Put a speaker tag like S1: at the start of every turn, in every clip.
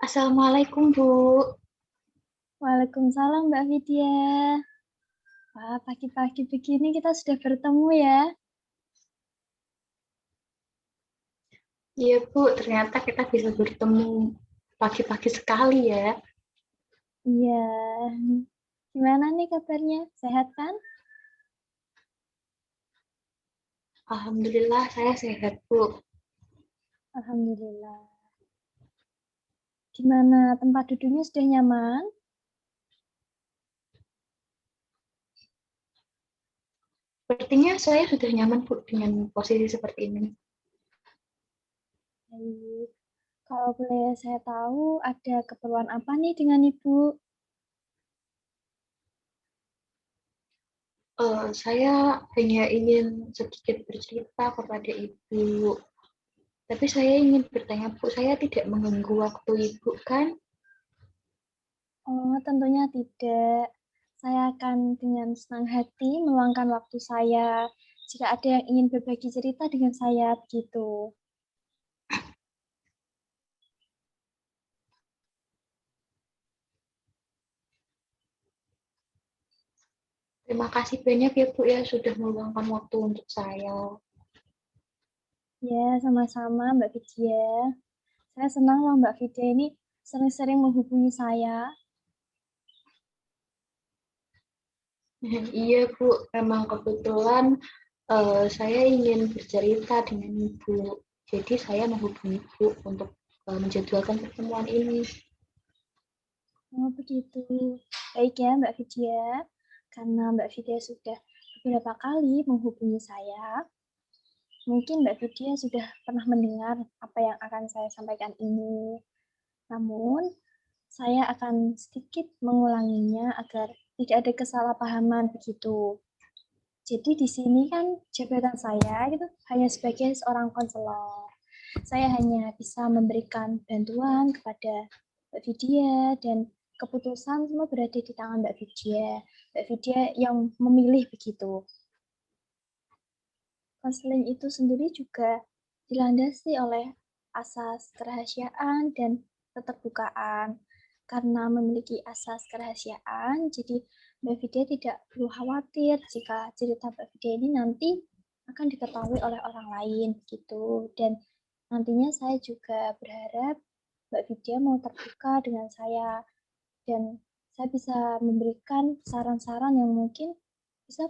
S1: Assalamualaikum, Bu.
S2: Waalaikumsalam Mbak Vidya. Wah, pagi-pagi begini kita sudah bertemu ya.
S1: Iya, Bu, ternyata kita bisa bertemu pagi-pagi sekali ya.
S2: Iya. Gimana nih kabarnya? Sehat kan?
S1: Alhamdulillah, saya sehat, Bu.
S2: Alhamdulillah. Gimana tempat duduknya sudah nyaman?
S1: Sepertinya saya sudah nyaman, Bu, dengan posisi seperti ini.
S2: Baik. Kalau boleh saya tahu, ada keperluan apa nih dengan Ibu?
S1: Saya hanya ingin sedikit bercerita kepada Ibu. Tapi saya ingin bertanya, Bu, saya tidak mengganggu waktu Ibu, kan?
S2: Oh, tentunya tidak. Saya akan dengan senang hati meluangkan waktu saya jika ada yang ingin berbagi cerita dengan saya begitu.
S1: Terima kasih banyak ya, Bu, ya, sudah meluangkan waktu untuk saya.
S2: Ya, sama-sama Mbak Vidya. Saya senang loh Mbak Vidya ini sering-sering menghubungi saya.
S1: Iya, Bu, memang kebetulan saya ingin bercerita dengan Ibu. Jadi saya menghubungi Ibu untuk menjadwalkan pertemuan ini.
S2: Oh begitu. Baik ya Mbak Vidya. Karena Mbak Vidya sudah beberapa kali menghubungi saya, mungkin Mbak Vidya sudah pernah mendengar apa yang akan saya sampaikan ini. Namun, saya akan sedikit mengulanginya agar tidak ada kesalahpahaman begitu. Jadi di sini kan jabatan saya itu hanya sebagai seorang konselor. Saya hanya bisa memberikan bantuan kepada Mbak Vidya dan keputusan semua berada di tangan Mbak Vidya. Mbak Vidya yang memilih begitu. Konseling itu sendiri juga dilandasi oleh asas kerahasiaan dan keterbukaan. Karena memiliki asas kerahasiaan, jadi Mbak Vidya tidak perlu khawatir jika cerita Mbak Vidya ini nanti akan diketahui oleh orang lain gitu. Dan nantinya saya juga berharap Mbak Vidya mau terbuka dengan saya dan saya bisa memberikan saran-saran yang mungkin bisa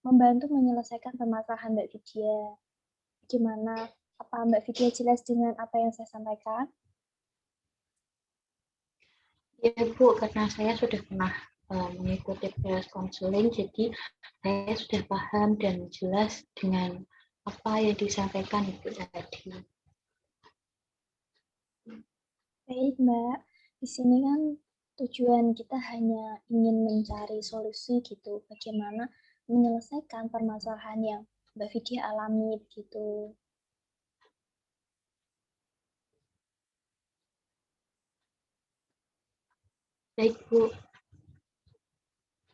S2: membantu menyelesaikan permasalahan Mbak Vidya. Gimana? Apa Mbak Vidya jelas dengan apa yang saya sampaikan?
S1: Ya, Bu, karena saya sudah pernah mengikuti proses konseling, jadi saya sudah paham dan jelas dengan apa yang disampaikan Ibu tadi.
S2: Baik, Mbak. Di sini kan tujuan kita hanya ingin mencari solusi gitu, bagaimana menyelesaikan permasalahan yang Mbak Vidya alami begitu.
S1: Baik, Bu.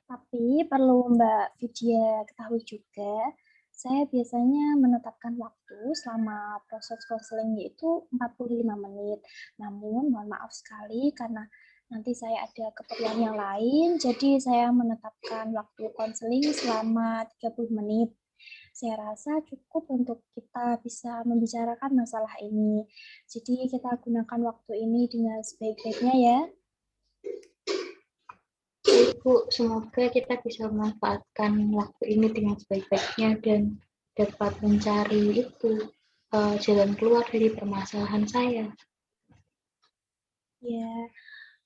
S2: Tapi perlu Mbak Vidya ketahui juga, saya biasanya menetapkan waktu selama proses konseling yaitu 45 menit. Namun mohon maaf sekali karena nanti saya ada keperluan yang lain, jadi saya menetapkan waktu konseling selama 30 menit. Saya rasa cukup untuk kita bisa membicarakan masalah ini. Jadi kita gunakan waktu ini dengan sebaik-baiknya ya.
S1: Baik, Bu, semoga kita bisa memanfaatkan waktu ini dengan sebaik-baiknya dan dapat mencari itu jalan keluar dari permasalahan saya.
S2: Ya,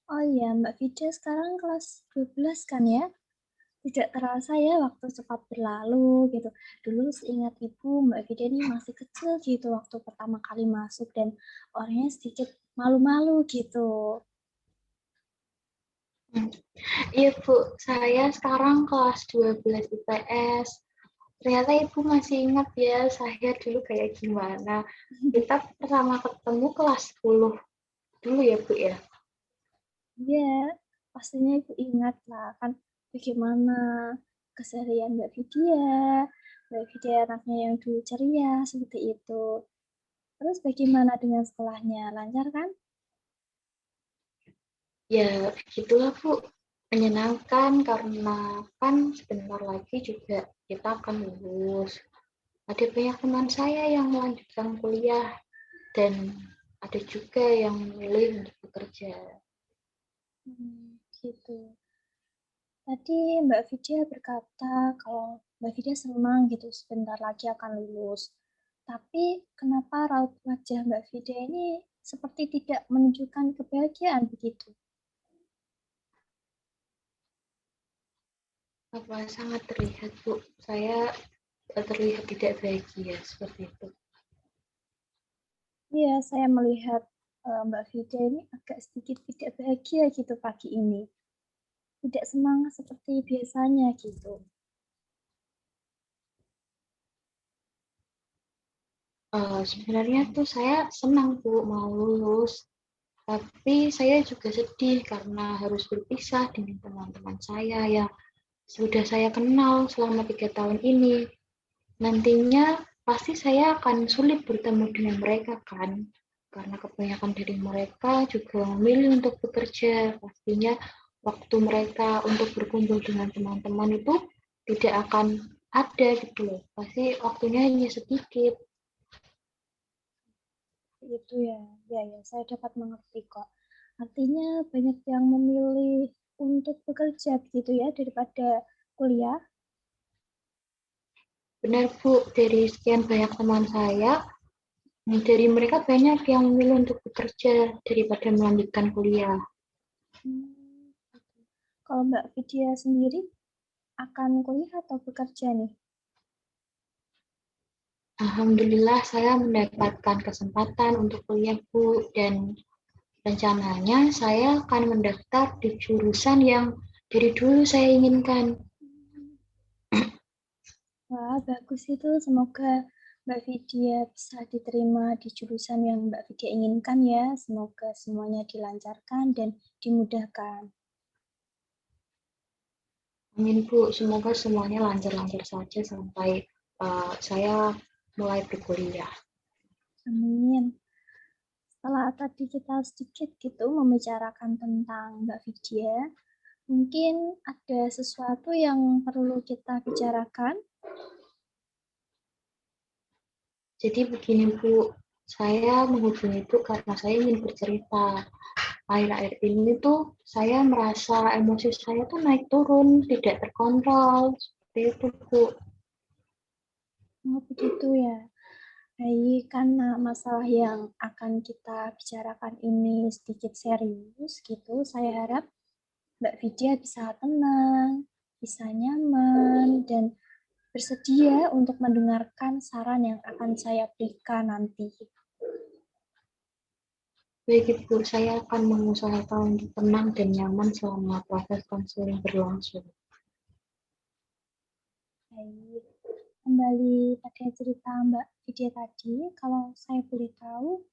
S2: oh iya Mbak Vida sekarang kelas 12 kan ya? Tidak terasa ya waktu cepat berlalu gitu. Dulu seingat ibu Mbak Vida ini masih kecil gitu waktu pertama kali masuk dan orangnya sedikit malu-malu gitu.
S1: Iya, Bu, saya sekarang kelas 12 IPS. Ternyata Ibu masih ingat ya, saya dulu kayak gimana. Kita pertama ketemu kelas 10 dulu ya, Bu ya.
S2: Iya, pastinya ibu ingat lah kan bagaimana keseharian Mbak Vidya. Mbak Vidya anaknya yang dulu ceria seperti itu. Terus bagaimana dengan sekolahnya? Lancar kan?
S1: Ya, begitulah Bu. Menyenangkan karena kan sebentar lagi juga kita akan lulus. Ada banyak teman saya yang melanjutkan kuliah dan ada juga yang memilih untuk bekerja.
S2: Gitu. Tadi Mbak Vidya berkata kalau Mbak Vidya senang gitu sebentar lagi akan lulus. Tapi kenapa raut wajah Mbak Vidya ini seperti tidak menunjukkan kebahagiaan begitu?
S1: Apa sangat terlihat Bu, saya terlihat tidak bahagia seperti itu.
S2: Iya, saya melihat Mbak Vidya ini agak sedikit tidak bahagia gitu pagi ini. Tidak semangat seperti biasanya gitu.
S1: Sebenarnya tuh saya senang Bu mau lulus, tapi saya juga sedih karena harus berpisah dengan teman-teman saya yang sudah saya kenal selama 3 tahun ini. Nantinya pasti saya akan sulit bertemu dengan mereka kan, karena kebanyakan dari mereka juga memilih untuk bekerja. Pastinya waktu mereka untuk berkumpul dengan teman-teman itu tidak akan ada gitu loh. Pasti waktunya hanya sedikit.
S2: Itu ya, ya, saya dapat mengerti kok. Artinya banyak yang memilih untuk bekerja gitu ya daripada kuliah.
S1: Benar Bu, dari sekian banyak teman saya, dari mereka banyak yang memilih untuk bekerja daripada melanjutkan kuliah.
S2: Hmm, gitu. Kalau Mbak Vidya sendiri akan kuliah atau bekerja nih?
S1: Alhamdulillah saya mendapatkan kesempatan untuk kuliah Bu, dan rencananya saya akan mendaftar di jurusan yang dari dulu saya inginkan.
S2: Wah, bagus itu. Semoga Mbak Vidya bisa diterima di jurusan yang Mbak Vidya inginkan ya. Semoga semuanya dilancarkan dan dimudahkan.
S1: Amin Bu, semoga semuanya lancar-lancar saja sampai saya mulai berkuliah.
S2: Amin. Setelah tadi kita sedikit gitu membicarakan tentang Mbak Vidya, mungkin ada sesuatu yang perlu kita bicarakan.
S1: Jadi begini Bu, saya menghubungi Bu karena saya ingin bercerita. Akhir-akhir ini tuh saya merasa emosi saya tuh naik turun, tidak terkontrol. Seperti itu Bu.
S2: Oh, begitu ya. Baik, karena masalah yang akan kita bicarakan ini sedikit serius gitu, saya harap Mbak Vidya bisa tenang, bisa nyaman, dan bersedia untuk mendengarkan saran yang akan saya berikan nanti.
S1: Baik Ibu, saya akan mengusahakan untuk tenang dan nyaman selama proses konseling berlangsung.
S2: Baik, kembali pada cerita Mbak Vidya tadi, kalau saya boleh tahu,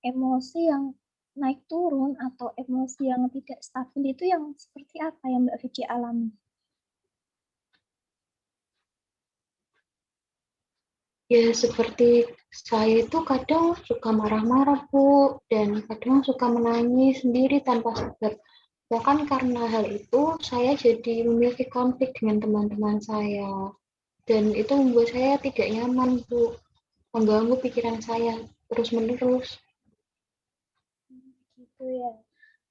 S2: emosi yang naik turun atau emosi yang tidak stabil itu yang seperti apa yang Mbak Vidya alami?
S1: Ya seperti saya itu kadang suka marah-marah Bu, dan kadang suka menangis sendiri tanpa sebab. Bahkan karena hal itu, saya jadi memiliki konflik dengan teman-teman saya. Dan itu membuat saya tidak nyaman Bu, mengganggu pikiran saya terus-menerus.
S2: Gitu ya.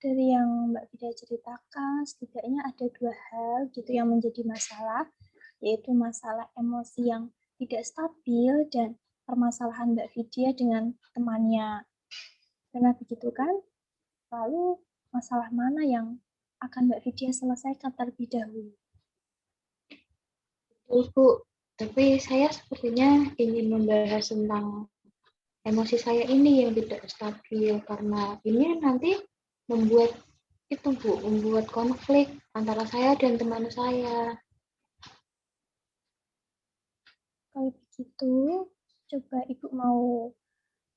S2: Dari yang Mbak Vida ceritakan, setidaknya ada dua hal gitu yang menjadi masalah, yaitu masalah emosi yang tidak stabil dan permasalahan Mbak Vidya dengan temannya. Karena begitu kan? Lalu masalah mana yang akan Mbak Vidya selesaikan terlebih dahulu?
S1: Betul Bu, tapi saya sepertinya ingin membahas tentang emosi saya ini yang tidak stabil, karena ini nanti membuat itu Bu, membuat konflik antara saya dan teman saya.
S2: Kalau begitu, coba Ibu mau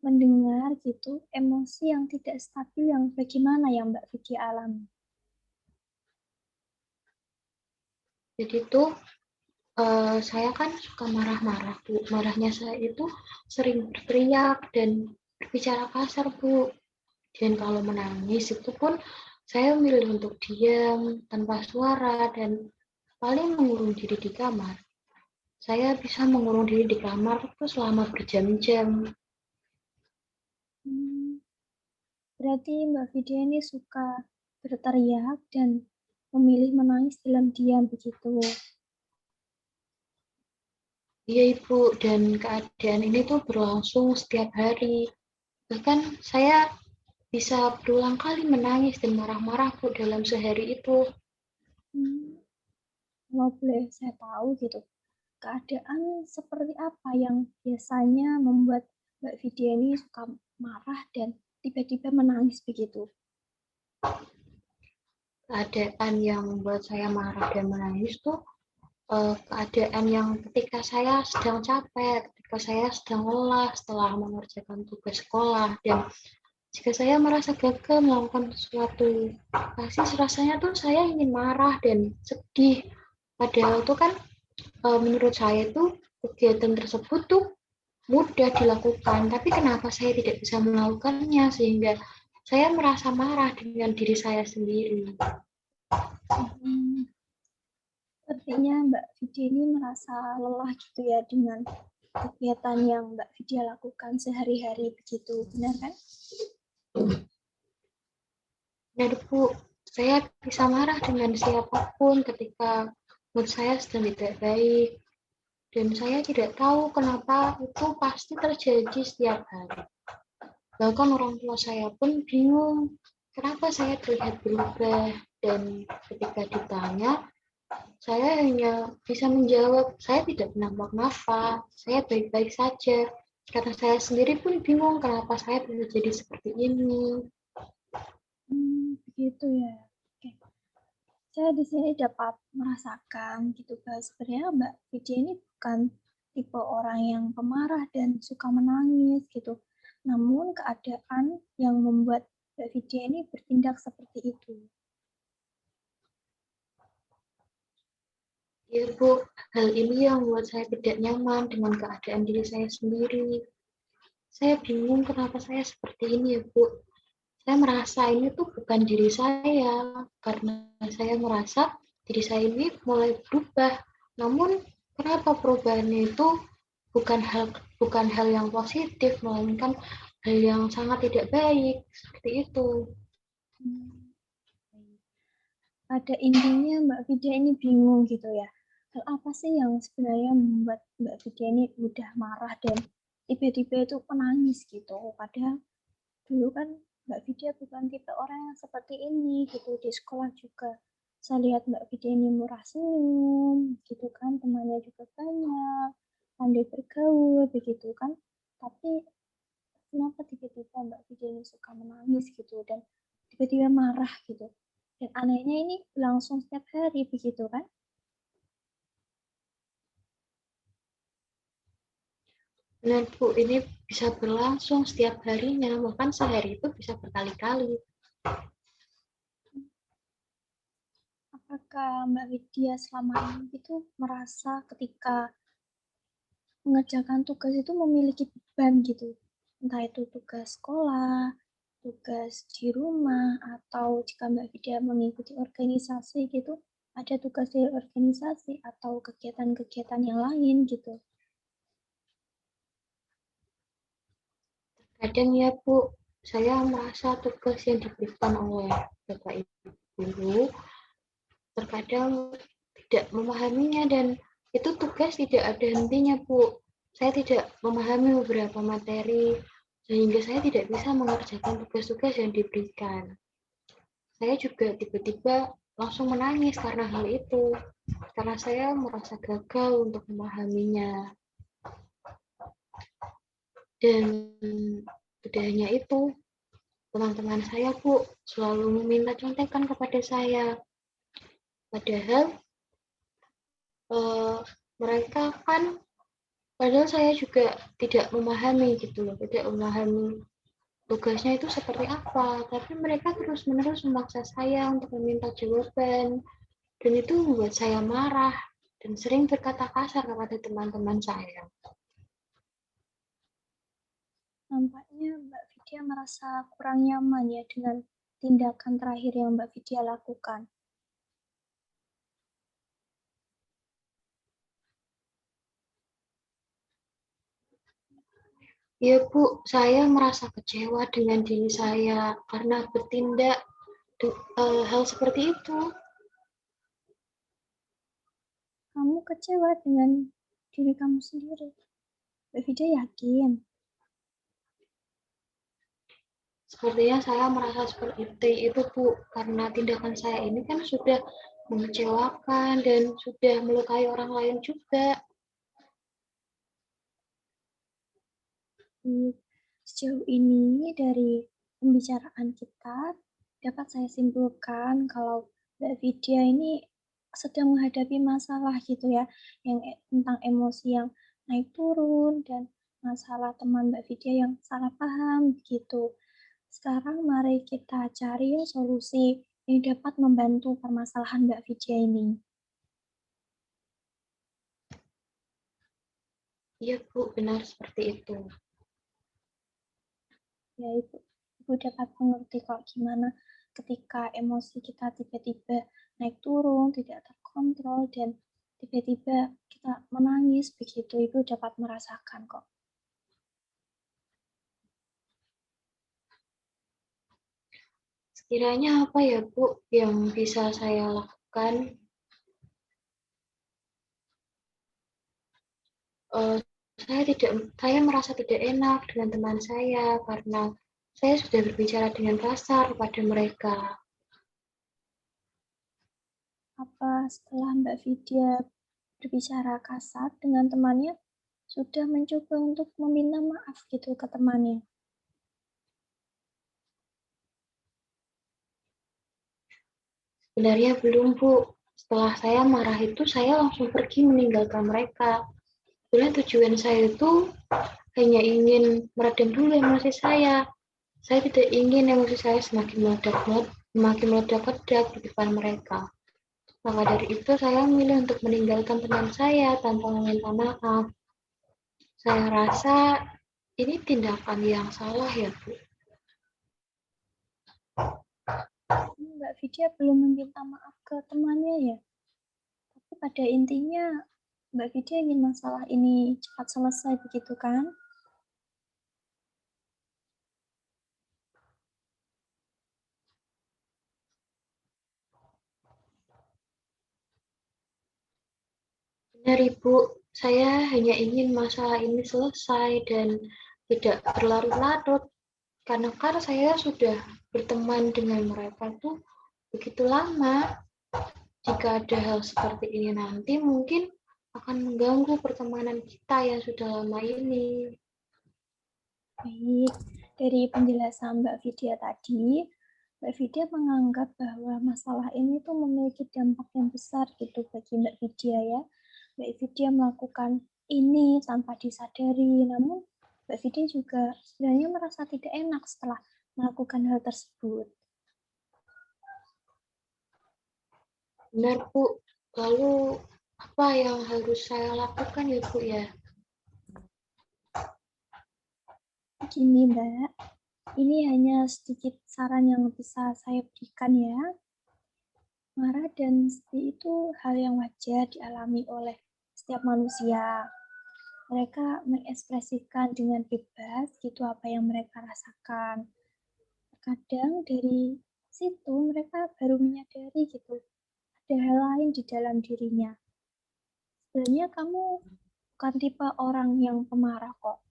S2: mendengar gitu emosi yang tidak stabil yang bagaimana yang Mbak Vidya alami.
S1: Jadi tuh saya kan suka marah-marah Bu. Marahnya saya itu sering berteriak dan berbicara kasar Bu. Dan kalau menangis itu pun Saya memilih untuk diam, tanpa suara, dan paling mengurung diri di kamar. Saya bisa mengurung diri di kamar itu selama berjam-jam.
S2: Berarti Mbak Vidya ini suka berteriak dan memilih menangis dalam diam begitu.
S1: Iya Ibu, dan keadaan ini tuh berlangsung setiap hari. Bahkan saya bisa berulang kali menangis dan marah-marah Bu dalam sehari itu.
S2: Kalau boleh saya tahu gitu, keadaan seperti apa yang biasanya membuat Mbak Vidya ini suka marah dan tiba-tiba menangis begitu?
S1: Keadaan yang membuat saya marah dan menangis tuh keadaan yang ketika saya sedang capek, ketika saya sedang lelah setelah mengerjakan tugas sekolah, dan jika saya merasa gagal melakukan sesuatu, pasti rasanya tuh saya ingin marah dan sedih. Padahal tuh kan menurut saya tuh kegiatan tersebut tuh mudah dilakukan, tapi kenapa saya tidak bisa melakukannya sehingga saya merasa marah dengan diri saya sendiri.
S2: Artinya Mbak Vidya ini merasa lelah gitu ya dengan kegiatan yang Mbak Vidya lakukan sehari-hari begitu, benar kan?
S1: Benar Bu, saya bisa marah dengan siapapun ketika mood saya sedang tidak baik. Dan saya tidak tahu kenapa itu pasti terjadi setiap hari. Bahkan orang tua saya pun bingung kenapa saya terlihat berubah. Dan ketika ditanya, saya hanya bisa menjawab, saya tidak kenapa-napa, saya baik-baik saja. Karena saya sendiri pun bingung kenapa saya bisa jadi seperti ini.
S2: Begitu ya. Oke. Saya di sini dapat merasakan gitu guys. Sebenarnya Mbak Vidya ini bukan tipe orang yang pemarah dan suka menangis gitu. Namun keadaan yang membuat Mbak Vidya ini bertindak seperti itu.
S1: Ya Bu, hal ini yang membuat saya tidak nyaman dengan keadaan diri saya sendiri. Saya bingung kenapa saya seperti ini ya Bu. Saya merasa ini tuh bukan diri saya, karena saya merasa diri saya ini mulai berubah. Namun kenapa perubahannya itu bukan hal yang positif, melainkan hal yang sangat tidak baik, seperti itu.
S2: Pada intinya Mbak Vidya ini bingung gitu ya. Hal apa sih yang sebenarnya membuat Mbak Vidya ini mudah marah dan tiba-tiba itu menangis gitu. Padahal dulu kan Mbak Vidya bukan tipe orang yang seperti ini gitu. Di sekolah juga saya lihat Mbak Vidya ini murah senyum gitu kan, temannya juga banyak, pandai bergaul begitu kan. Tapi kenapa tiba-tiba Mbak Vidya ini suka menangis gitu dan tiba-tiba marah gitu. Dan anehnya ini langsung setiap hari begitu kan?
S1: Benar Bu, ini bisa berlangsung setiap harinya, bahkan sehari itu bisa berkali-kali.
S2: Apakah Mbak Widya selama ini itu merasa ketika mengerjakan tugas itu memiliki beban gitu? Entah itu tugas sekolah, tugas di rumah, atau jika Mbak Widya mengikuti organisasi gitu, ada tugas dari organisasi atau kegiatan-kegiatan yang lain gitu.
S1: Kadang ya Bu, saya merasa tugas yang diberikan oleh Bapak Ibu guru terkadang tidak memahaminya, dan itu tugas tidak ada hentinya Bu. Saya tidak memahami beberapa materi sehingga saya tidak bisa mengerjakan tugas-tugas yang diberikan. Saya juga tiba-tiba langsung menangis karena hal itu, karena saya merasa gagal untuk memahaminya. Dan tidak hanya itu, teman-teman saya Bu selalu meminta contekan kepada saya. Padahal mereka kan, padahal saya juga tidak memahami gitu loh, tidak memahami tugasnya itu seperti apa. Tapi mereka terus-menerus memaksa saya untuk meminta jawaban. Dan itu membuat saya marah dan sering berkata kasar kepada teman-teman saya.
S2: Nampaknya Mbak Vidya merasa kurang nyaman ya dengan tindakan terakhir yang Mbak Vidya lakukan?
S1: Ya Bu, saya merasa kecewa dengan diri saya karena bertindak hal seperti itu.
S2: Kamu kecewa dengan diri kamu sendiri. Mbak Vidya yakin?
S1: Sepertinya saya merasa seperti itu Bu, karena tindakan saya ini kan sudah mengecewakan dan sudah melukai orang lain juga.
S2: Sejauh ini dari pembicaraan kita dapat saya simpulkan kalau Mbak Vidya ini sedang menghadapi masalah gitu ya, yang tentang emosi yang naik turun dan masalah teman Mbak Vidya yang salah paham gitu. Sekarang mari kita cari solusi yang dapat membantu permasalahan Mbak Vidya ini.
S1: Iya Bu, benar seperti itu.
S2: Ya, Ibu dapat mengerti kok gimana ketika emosi kita tiba-tiba naik turun, tidak terkontrol, dan tiba-tiba kita menangis begitu, Ibu dapat merasakan kok.
S1: Sekiranya apa ya Bu yang bisa saya lakukan? Uh, saya merasa tidak enak dengan teman saya karena saya sudah berbicara dengan kasar kepada mereka.
S2: Apa setelah Mbak Vidya berbicara kasar dengan temannya, sudah mencoba untuk meminta maaf gitu ke temannya?
S1: Sebenarnya belum Bu. Setelah saya marah itu saya langsung pergi meninggalkan mereka. Sebenarnya tujuan saya itu hanya ingin meredam dulu emosi saya. Saya tidak ingin emosi saya semakin meledak-ledak di depan mereka. Maka dari itu saya memilih untuk meninggalkan teman saya tanpa meminta maaf. Saya rasa ini tindakan yang salah ya Bu.
S2: Mbak Vidya belum meminta maaf ke temannya ya? Tapi pada intinya Mbak Vidya ingin masalah ini cepat selesai begitu kan?
S1: Benar Ibu, saya hanya ingin masalah ini selesai dan tidak berlarut-larut. Karena kan saya sudah berteman dengan mereka tuh begitu lama. Jika ada hal seperti ini nanti mungkin akan mengganggu pertemanan kita yang sudah lama ini.
S2: Baik, dari penjelasan Mbak Vidya tadi, Mbak Vidya menganggap bahwa masalah ini tuh memiliki dampak yang besar gitu bagi Mbak Vidya ya. Mbak Vidya melakukan ini tanpa disadari, namun Mbak Vidya juga sebenarnya merasa tidak enak setelah melakukan hal tersebut.
S1: Benar Bu, lalu apa yang harus saya lakukan ya Bu ya?
S2: Begini Mbak, ini hanya sedikit saran yang bisa saya berikan ya. Marah dan sedih itu hal yang wajar dialami oleh setiap manusia. Mereka mengekspresikan dengan bebas gitu apa yang mereka rasakan. Kadang dari situ mereka baru menyadari gitu ada hal lain di dalam dirinya. Sebenarnya kamu bukan tipe orang yang pemarah kok.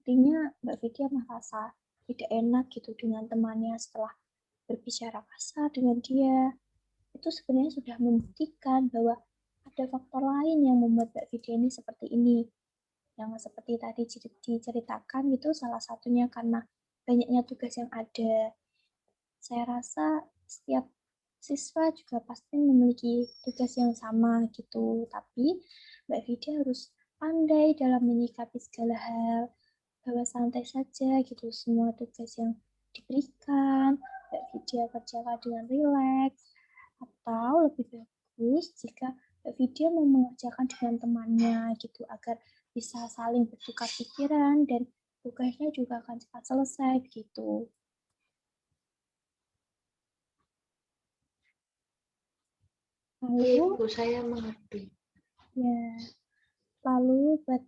S2: Artinya Mbak Vidya merasa tidak enak gitu dengan temannya setelah berbicara kasar dengan dia. Itu sebenarnya sudah membuktikan bahwa ada faktor lain yang membuat Mbak Vidya ini seperti ini. Yang seperti tadi diceritakan itu salah satunya karena banyaknya tugas yang ada. Saya rasa setiap siswa juga pasti memiliki tugas yang sama gitu. Tapi Mbak Vidya harus pandai dalam menyikapi segala hal, bahwa santai saja gitu semua tugas yang diberikan. Mbak Vidya kerjakan dengan rileks, atau lebih bagus jika Mbak Vidya mau mengerjakan dengan temannya gitu agar bisa saling bertukar pikiran dan tugasnya juga akan cepat selesai gitu.
S1: Iya,
S2: Lalu,
S1: Bu, saya mengerti.
S2: ya, lalu buat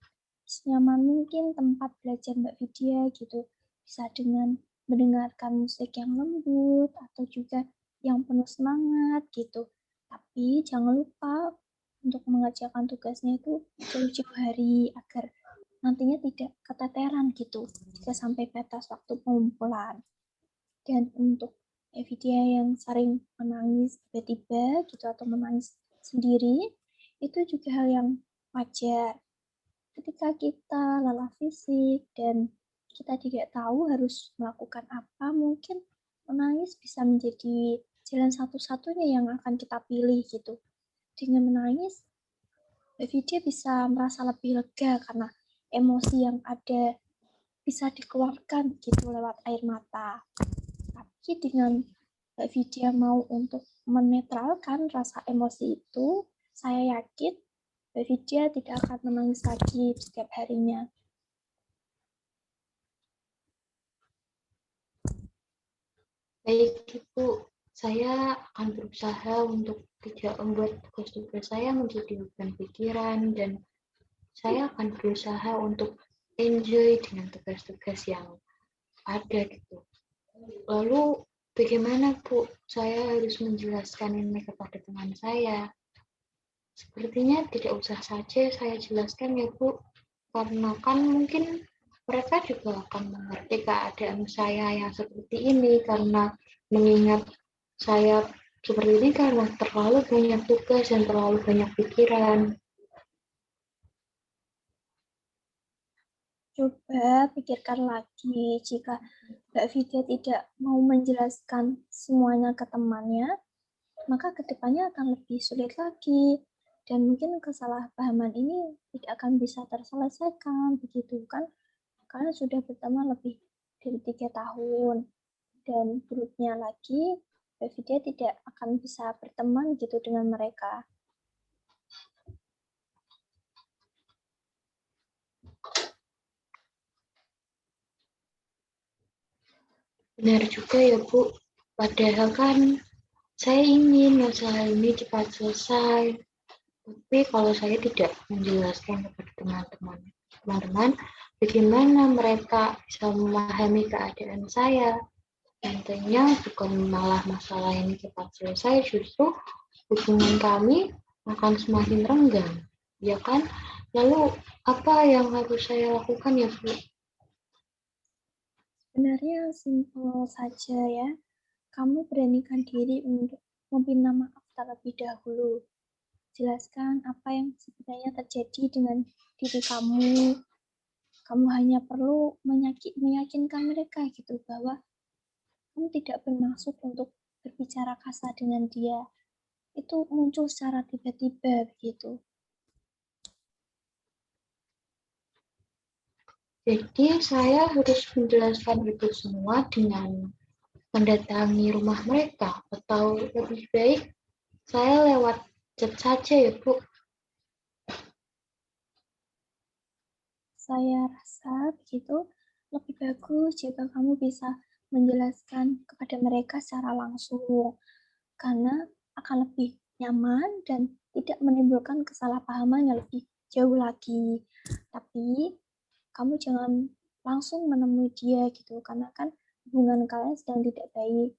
S2: senyaman mungkin tempat belajar Mbak Vidya gitu. Bisa dengan mendengarkan musik yang lembut atau juga yang penuh semangat gitu. Tapi jangan lupa untuk mengerjakan tugasnya itu jauh-jauh hari agar nantinya tidak keteteran gitu jika sampai batas waktu pengumpulan. Dan untuk Vidya yang sering menangis tiba-tiba gitu atau menangis sendiri, itu juga hal yang wajar. Ketika kita lelah fisik dan kita tidak tahu harus melakukan apa, mungkin menangis bisa menjadi jalan satu-satunya yang akan kita pilih gitu. Dengan menangis, Vidya bisa merasa lebih lega karena emosi yang ada bisa dikeluarkan gitu lewat air mata. Tapi dengan Mbak Vidya mau untuk menetralkan rasa emosi itu, saya yakin Mbak Vidya tidak akan menangis lagi setiap harinya.
S1: Baik, Ibu, saya akan berusaha untuk tidak membuat tugas-tugas saya menjadi beban pikiran, dan saya akan berusaha untuk enjoy dengan tugas-tugas yang ada gitu. Lalu bagaimana, Bu? Saya harus menjelaskan ini kepada teman saya. Sepertinya tidak usah saja saya jelaskan ya, Bu, karena kan mungkin mereka juga akan mengerti keadaan saya yang seperti ini, karena mengingat saya seperti ini karena terlalu banyak tugas dan terlalu banyak pikiran.
S2: Coba pikirkan lagi, jika Mbak Vidya tidak mau menjelaskan semuanya ke temannya, maka kedepannya akan lebih sulit lagi. Dan mungkin kesalahpahaman ini tidak akan bisa terselesaikan, begitu kan? Karena sudah berteman lebih dari 3 tahun. Dan buruknya lagi, Mbak Vidya tidak akan bisa berteman gitu dengan mereka.
S1: Benar juga ya, Bu. Padahal kan saya ingin masalah ini cepat selesai. Tapi kalau saya tidak menjelaskan kepada teman-teman, bagaimana mereka bisa memahami keadaan saya? Nantinya bukan malah masalah ini cepat selesai, justru hubungan kami akan semakin renggang, ya kan? Lalu apa yang harus saya lakukan ya, Bu?
S2: Sebenarnya simpel saja ya. Kamu beranikan diri untuk meminta maaf terlebih dahulu. Jelaskan apa yang sebenarnya terjadi dengan diri kamu. Kamu hanya perlu meyakinkan mereka gitu bahwa kamu tidak bermaksud untuk berbicara kasar dengan dia. Itu muncul secara tiba-tiba begitu.
S1: Jadi saya harus menjelaskan itu semua dengan mendatangi rumah mereka, atau lebih baik saya lewat chat saja ya, Bu?
S2: Saya rasa begitu lebih bagus jika kamu bisa menjelaskan kepada mereka secara langsung, karena akan lebih nyaman dan tidak menimbulkan kesalahpahaman yang lebih jauh lagi. Tapi kamu jangan langsung menemui dia gitu, karena kan hubungan kalian sedang tidak baik.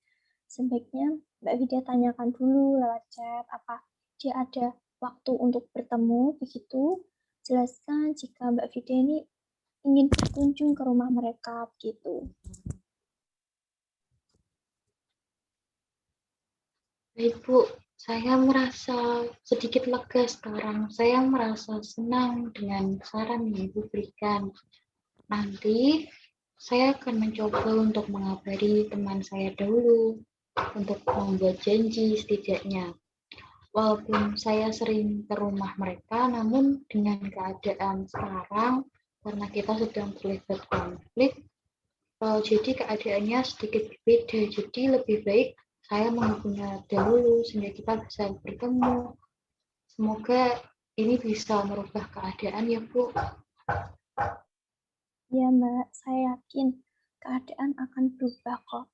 S2: Sebaiknya Mbak Vidya tanyakan dulu lewat chat apa dia ada waktu untuk bertemu begitu. Jelaskan jika Mbak Vidya ini ingin berkunjung ke rumah mereka begitu.
S1: Baik, Bu, saya merasa sedikit lega sekarang. Saya merasa senang dengan saran yang Ibu berikan. Nanti saya akan mencoba untuk mengabari teman saya dahulu, untuk membuat janji setidaknya. Walaupun saya sering ke rumah mereka, namun dengan keadaan sekarang, karena kita sedang terlibat konflik, jadi keadaannya sedikit berbeda. Jadi lebih baik saya menghubungi dahulu sehingga kita bisa bertemu. Semoga ini bisa merubah keadaan ya, Bu.
S2: Ya Mbak, saya yakin keadaan akan berubah kok.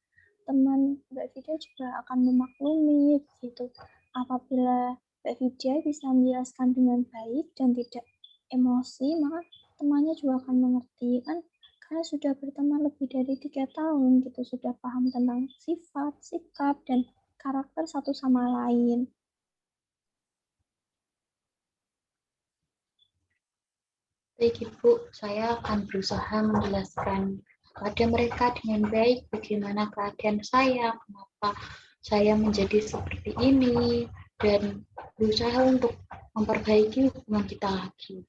S2: Teman Mbak Vidya juga akan memaklumi begitu. Apabila Mbak Vidya bisa menjelaskan dengan baik dan tidak emosi, maka temannya juga akan mengerti kan, karena sudah berteman lebih dari 3 tahun gitu, sudah paham tentang sifat, sikap, dan karakter satu sama lain.
S1: Baik Ibu, saya akan berusaha menjelaskan pada mereka dengan baik bagaimana keadaan saya, kenapa saya menjadi seperti ini, dan berusaha untuk memperbaiki hubungan kita lagi.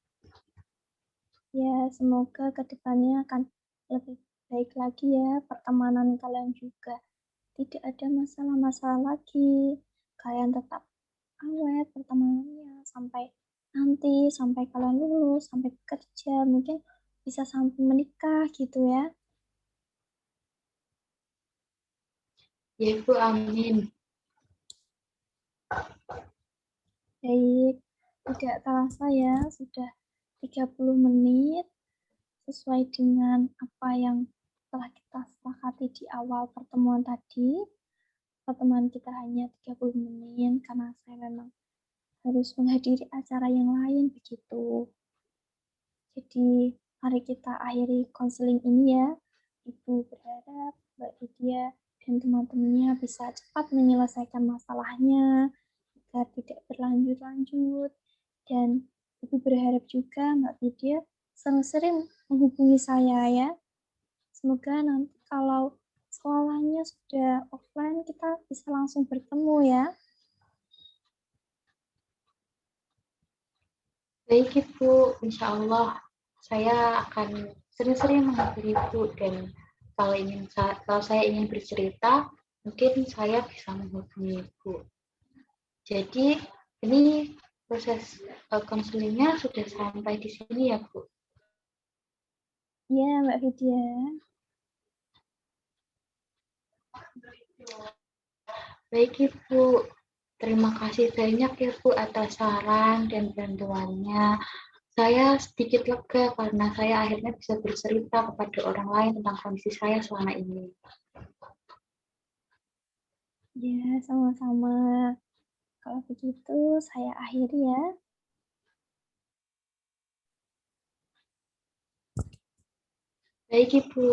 S2: Ya, semoga kedepannya akan lebih baik lagi ya pertemanan kalian juga. Tidak ada masalah-masalah lagi. Kalian tetap awet pertemanannya sampai nanti, sampai kalian lulus, sampai kerja, mungkin bisa sampai menikah gitu ya.
S1: Ya Ibu, amin.
S2: Baik, tidak terasa ya, sudah 30 menit sesuai dengan apa yang telah kita sepakati di awal pertemuan tadi. Pertemuan kita hanya 30 menit karena saya memang harus menghadiri acara yang lain begitu. Jadi mari kita akhiri konseling ini ya. Ibu berharap Mbak Lydia dan teman-temannya bisa cepat menyelesaikan masalahnya agar tidak berlanjut-lanjut. Dan Ibu berharap juga Mbak Lydia sering-sering menghubungi saya ya. Semoga nanti kalau sekolahnya sudah offline kita bisa langsung bertemu ya.
S1: Baik Ibu, insya Allah saya akan sering-sering menghubungi Ibu, dan kalau saya ingin bercerita, mungkin saya bisa menghubungi Ibu. Jadi ini proses konselingnya sudah sampai di sini ya Bu.
S2: Iya Mbak Vidya.
S1: Baik Ibu, terima kasih banyak ya Bu atas saran dan bantuannya. Saya sedikit lega karena saya akhirnya bisa bercerita kepada orang lain tentang kondisi saya selama ini.
S2: Ya, sama-sama. Kalau begitu, saya akhiri ya.
S1: Baik Ibu.